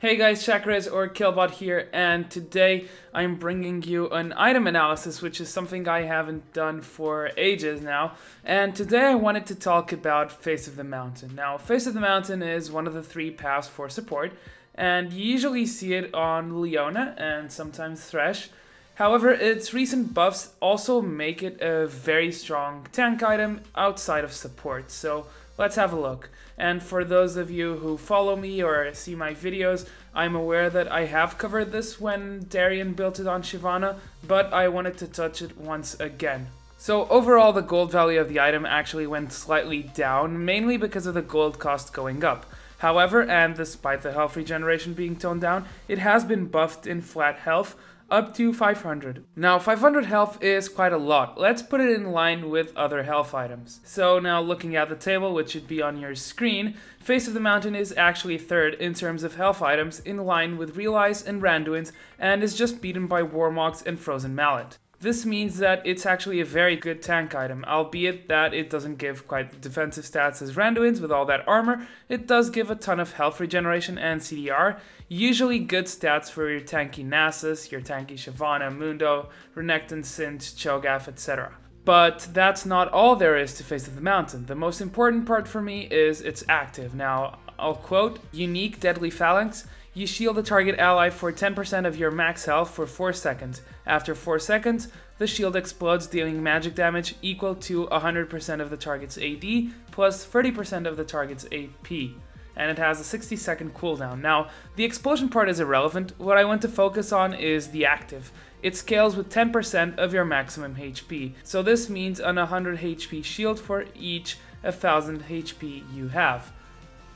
Hey guys, Shakarez or Killbot here, and today I'm bringing you an item analysis, which is something I haven't done for ages now. And today I wanted to talk about Face of the Mountain. Now, Face of the Mountain is one of the 3 paths for support, and you usually see it on Leona and sometimes Thresh. However, its recent buffs also make it a very strong tank item outside of support, so let's have a look. And for those of you who follow me or see my videos, I'm aware that I have covered this when Darien built it on Shyvana, but I wanted to touch it once again. So overall, the gold value of the item actually went slightly down, mainly because of the gold cost going up. However, and despite the health regeneration being toned down, it has been buffed in flat health, up to 500. Now 500 health is quite a lot. Let's put it in line with other health items. So now looking at the table, which should be on your screen, Face of the Mountain is actually 3rd in terms of health items, in line with Realize and Randuin's, and is just beaten by Warmogs and Frozen Mallet. This means that it's actually a very good tank item, albeit that it doesn't give quite the defensive stats as Randuin's with all that armor. It does give a ton of health regeneration and CDR, usually good stats for your tanky Nasus, your tanky Shyvana, Mundo, Renekton, Singed, Cho'Gath, etc. But that's not all there is to Face of the Mountain. The most important part for me is its active. Now, I'll quote, "Unique Deadly Phalanx. You shield a target ally for 10% of your max health for 4 seconds. After 4 seconds, the shield explodes, dealing magic damage equal to 100% of the target's AD plus 30% of the target's AP. And it has a 60-second cooldown." Now, the explosion part is irrelevant. What I want to focus on is the active. It scales with 10% of your maximum HP. So this means an 100 HP shield for each 1000 HP you have.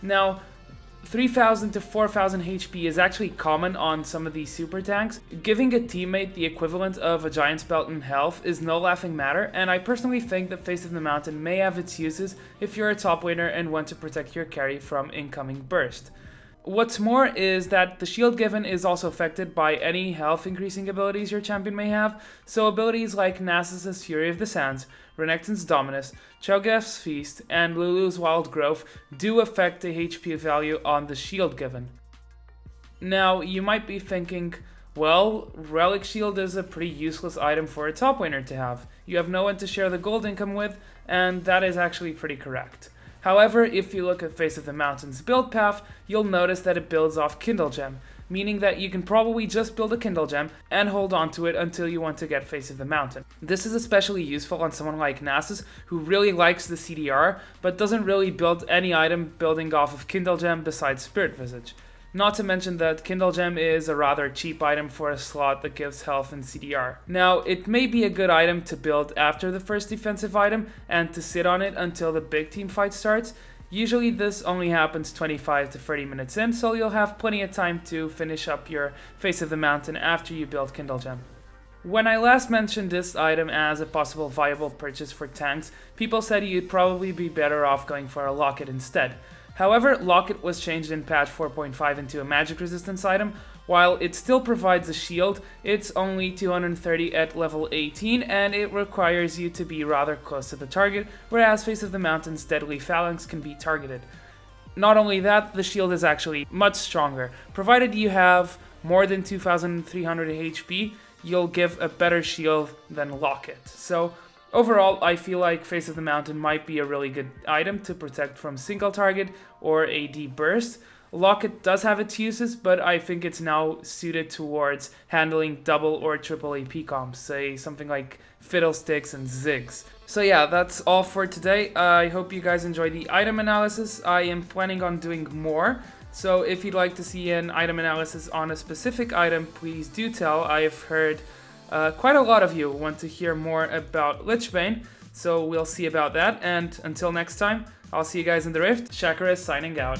Now, 3000 to 4000 HP is actually common on some of these super tanks. Giving a teammate the equivalent of a Giant's Belt in health is no laughing matter, and I personally think that Face of the Mountain may have its uses if you're a top laner and want to protect your carry from incoming burst. What's more is that the shield given is also affected by any health increasing abilities your champion may have, so abilities like Nasus's Fury of the Sands, Renekton's Dominus, Cho'Gath's Feast, and Lulu's Wild Growth do affect the HP value on the shield given. Now, you might be thinking, well, Relic Shield is a pretty useless item for a top laner to have. You have no one to share the gold income with, and that is actually pretty correct. However, if you look at Face of the Mountain's build path, you'll notice that it builds off Kindle Gem, meaning that you can probably just build a Kindle Gem and hold on to it until you want to get Face of the Mountain. This is especially useful on someone like Nasus, who really likes the CDR, but doesn't really build any item building off of Kindle Gem besides Spirit Visage. Not to mention that Kindle Gem is a rather cheap item for a slot that gives health and CDR. Now, it may be a good item to build after the first defensive item and to sit on it until the big team fight starts. Usually this only happens 25 to 30 minutes in, so you'll have plenty of time to finish up your Face of the Mountain after you build Kindle Gem. When I last mentioned this item as a possible viable purchase for tanks, people said you'd probably be better off going for a Locket instead. However, Locket was changed in patch 4.5 into a magic resistance item. While it still provides a shield, it's only 230 at level 18 and it requires you to be rather close to the target, whereas Face of the Mountain's Deadly Phalanx can be targeted. Not only that, the shield is actually much stronger. Provided you have more than 2300 HP, you'll give a better shield than Locket. So overall, I feel like Face of the Mountain might be a really good item to protect from single target or AD burst. Locket does have its uses, but I think it's now suited towards handling double or triple AP comps, say something like Fiddlesticks and Ziggs. So yeah, that's all for today. I hope you guys enjoyed the item analysis. I am planning on doing more, so if you'd like to see an item analysis on a specific item, please do tell. I've heard quite a lot of you want to hear more about Lichbane, so we'll see about that, and until next time, I'll see you guys in the Rift. Shakarez signing out.